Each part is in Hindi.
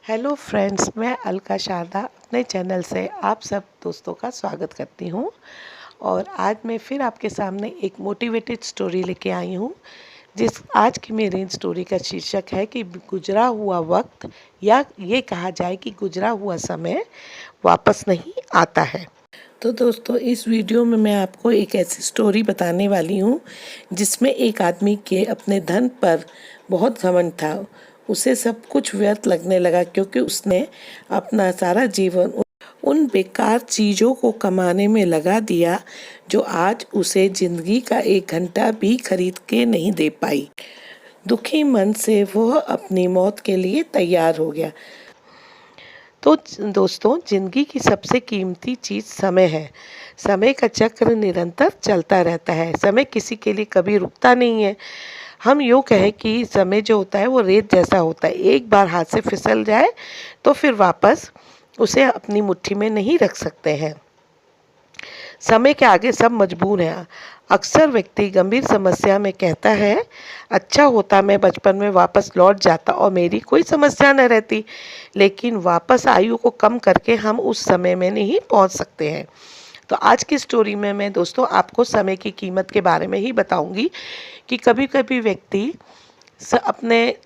हेलो फ्रेंड्स, मैं अलका शारदा अपने चैनल से आप सब दोस्तों का स्वागत करती हूँ। और आज मैं फिर आपके सामने एक मोटिवेटेड स्टोरी लेके आई हूँ। आज की मेरी स्टोरी का शीर्षक है कि गुजरा हुआ वक्त, या ये कहा जाए कि गुजरा हुआ समय वापस नहीं आता है। तो दोस्तों, इस वीडियो में मैं आपको एक ऐसी स्टोरी बताने वाली हूँ जिसमें एक आदमी के अपने धन पर बहुत घमंड था। उसे सब कुछ व्यर्थ लगने लगा क्योंकि उसने अपना सारा जीवन उन बेकार चीज़ों को कमाने में लगा दिया जो आज उसे जिंदगी का 1 घंटा भी खरीद के नहीं दे पाई। दुखी मन से वह अपनी मौत के लिए तैयार हो गया। तो दोस्तों, जिंदगी की सबसे कीमती चीज़ समय है। समय का चक्र निरंतर चलता रहता है। समय किसी के लिए कभी रुकता नहीं है। हम यूँ कहें कि समय जो होता है वो रेत जैसा होता है। एक बार हाथ से फिसल जाए तो फिर वापस उसे अपनी मुट्ठी में नहीं रख सकते हैं। समय के आगे सब मजबूर हैं। अक्सर व्यक्ति गंभीर समस्या में कहता है, अच्छा होता मैं बचपन में वापस लौट जाता और मेरी कोई समस्या न रहती। लेकिन वापस आयु को कम करके हम उस समय में नहीं पहुंच सकते हैं। तो आज की स्टोरी में मैं दोस्तों आपको समय की कीमत के बारे में ही बताऊंगी कि कभी कभी व्यक्ति अपने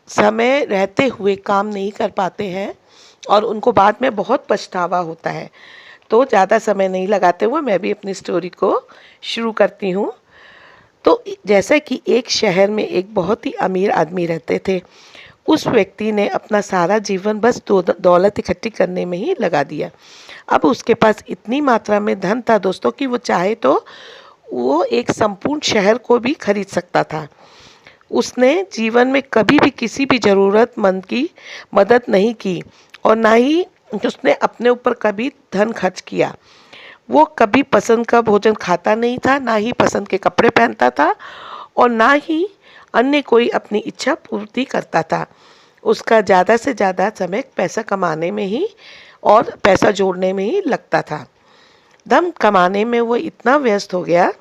समय रहते हुए काम नहीं कर पाते हैं और उनको बाद में बहुत पछतावा होता है। तो ज़्यादा समय नहीं लगाते हुए मैं भी अपनी स्टोरी को शुरू करती हूँ। तो जैसा कि एक शहर में एक बहुत ही अमीर आदमी रहते थे। उस व्यक्ति ने अपना सारा जीवन बस दौलत इकट्ठी करने में ही लगा दिया। अब उसके पास इतनी मात्रा में धन था दोस्तों कि वो चाहे तो वो एक संपूर्ण शहर को भी खरीद सकता था। उसने जीवन में कभी भी किसी भी ज़रूरतमंद की मदद नहीं की और ना ही उसने अपने ऊपर कभी धन खर्च किया। वो कभी पसंद का भोजन खाता नहीं था, ना ही पसंद के कपड़े पहनता था और ना ही अन्य कोई अपनी इच्छा पूर्ति करता था। उसका ज़्यादा से ज़्यादा समय पैसा कमाने में ही और पैसा जोड़ने में ही लगता था। धन कमाने में वो इतना व्यस्त हो गया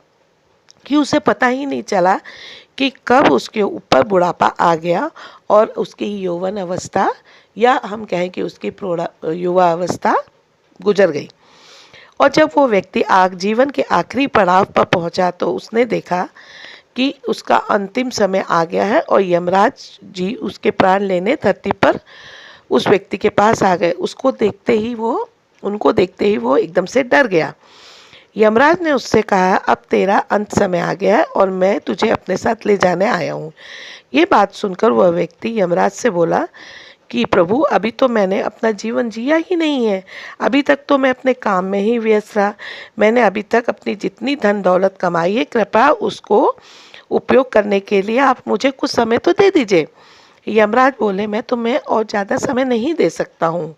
कि उसे पता ही नहीं चला कि कब उसके ऊपर बुढ़ापा आ गया और उसकी यौवन अवस्था, या हम कहें कि उसकी युवा अवस्था गुजर गई। और जब वो व्यक्ति जीवन के आखिरी पड़ाव पर पहुंचा तो उसने देखा कि उसका अंतिम समय आ गया है और यमराज जी उसके प्राण लेने धरती पर उस व्यक्ति के पास आ गए। उनको देखते ही वो एकदम से डर गया। यमराज ने उससे कहा, अब तेरा अंत समय आ गया है और मैं तुझे अपने साथ ले जाने आया हूँ। ये बात सुनकर वह व्यक्ति यमराज से बोला कि प्रभु, अभी तो मैंने अपना जीवन जिया ही नहीं है। अभी तक तो मैं अपने काम में ही व्यस्त रहा। मैंने अभी तक अपनी जितनी धन दौलत कमाई है, कृपया उसको उपयोग करने के लिए आप मुझे कुछ समय तो दे दीजिए। यमराज बोले, मैं तुम्हें और ज़्यादा समय नहीं दे सकता हूँ।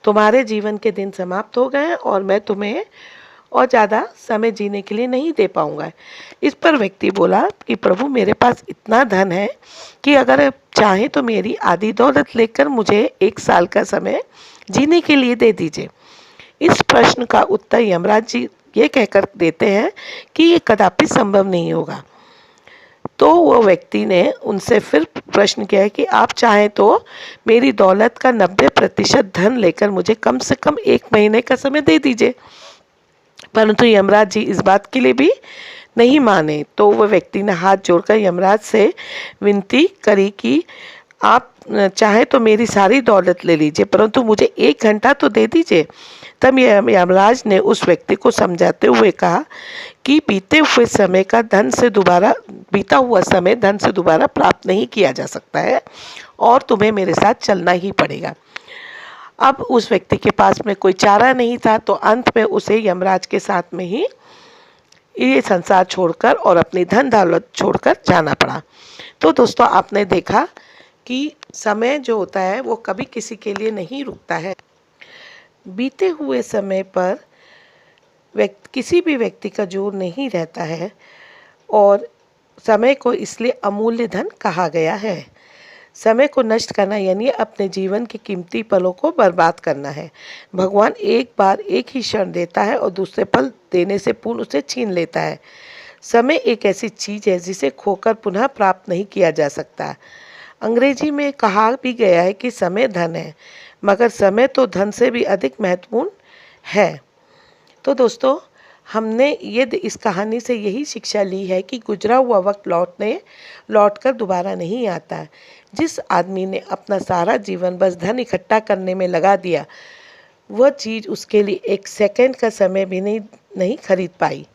तुम्हारे जीवन के दिन समाप्त हो गए और मैं तुम्हें और ज़्यादा समय जीने के लिए नहीं दे पाऊँगा। इस पर व्यक्ति बोला कि प्रभु, मेरे पास इतना धन है कि अगर आप चाहें तो मेरी आधी दौलत लेकर मुझे 1 साल का समय जीने के लिए दे दीजिए। इस प्रश्न का उत्तर यमराज जी ये कहकर देते हैं कि ये कदापि संभव नहीं होगा। तो वो व्यक्ति ने उनसे फिर प्रश्न किया है कि आप चाहें तो मेरी दौलत का 90% धन लेकर मुझे कम से कम 1 महीने का समय दे दीजिए। परंतु यमराज जी इस बात के लिए भी नहीं माने। तो वह व्यक्ति ने हाथ जोड़कर यमराज से विनती करी कि आप चाहे तो मेरी सारी दौलत ले लीजिए, परंतु मुझे 1 घंटा तो दे दीजिए। तब यमराज ने उस व्यक्ति को समझाते हुए कहा कि बीता हुआ समय धन से दोबारा प्राप्त नहीं किया जा सकता है और तुम्हें मेरे साथ चलना ही पड़ेगा। अब उस व्यक्ति के पास में कोई चारा नहीं था, तो अंत में उसे यमराज के साथ में ही ये संसार छोड़कर और अपनी धन दौलत छोड़कर जाना पड़ा। तो दोस्तों, आपने देखा कि समय जो होता है वो कभी किसी के लिए नहीं रुकता है। बीते हुए समय पर किसी भी व्यक्ति का जोर नहीं रहता है और समय को इसलिए अमूल्य धन कहा गया है। समय को नष्ट करना यानी अपने जीवन के कीमती पलों को बर्बाद करना है। भगवान एक बार एक ही क्षण देता है और दूसरे पल देने से पूर्ण उसे छीन लेता है। समय एक ऐसी चीज़ है जिसे खोकर पुनः प्राप्त नहीं किया जा सकता। अंग्रेजी में कहा भी गया है कि समय धन है, मगर समय तो धन से भी अधिक महत्वपूर्ण है। तो दोस्तों, हमने इस कहानी से यही शिक्षा ली है कि गुजरा हुआ वक्त लौट कर दोबारा नहीं आता। जिस आदमी ने अपना सारा जीवन बस धन इकट्ठा करने में लगा दिया, वह चीज़ उसके लिए एक सेकंड का समय भी नहीं खरीद पाई।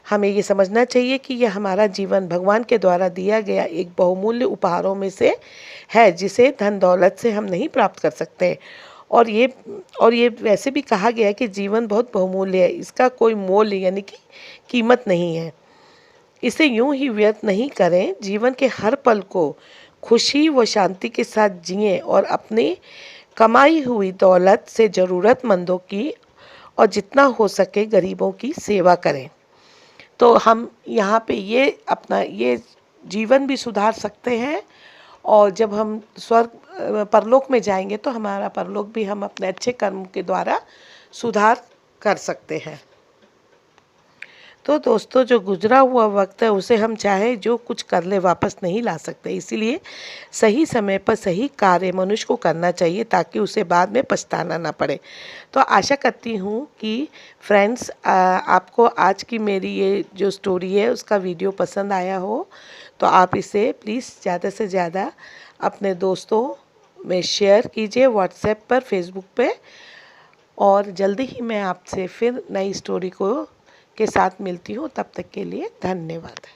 हमें ये समझना चाहिए कि यह हमारा जीवन भगवान के द्वारा दिया गया एक बहुमूल्य उपहारों में से है, जिसे धन दौलत से हम नहीं प्राप्त कर सकते। और ये वैसे भी कहा गया है कि जीवन बहुत बहुमूल्य है, इसका कोई मोल यानी कि कीमत नहीं है। इसे यूं ही व्यर्थ नहीं करें, जीवन के हर पल को खुशी व शांति के साथ जिएं और अपनी कमाई हुई दौलत से ज़रूरतमंदों की और जितना हो सके गरीबों की सेवा करें। तो हम यहाँ पे अपना ये जीवन भी सुधार सकते हैं, और जब हम परलोक में जाएंगे तो हमारा परलोक भी हम अपने अच्छे कर्म के द्वारा सुधार कर सकते हैं। तो दोस्तों, जो गुजरा हुआ वक्त है उसे हम चाहे जो कुछ कर ले वापस नहीं ला सकते, इसीलिए सही समय पर सही कार्य मनुष्य को करना चाहिए ताकि उसे बाद में पछताना ना पड़े। तो आशा करती हूँ कि फ्रेंड्स, आपको आज की मेरी ये जो स्टोरी है उसका वीडियो पसंद आया हो, तो आप इसे प्लीज़ ज़्यादा से ज़्यादा अपने दोस्तों में शेयर कीजिए, व्हाट्सएप पर, फेसबुक पे। और जल्दी ही मैं आपसे फिर नई स्टोरी के साथ मिलती हूँ। तब तक के लिए धन्यवाद।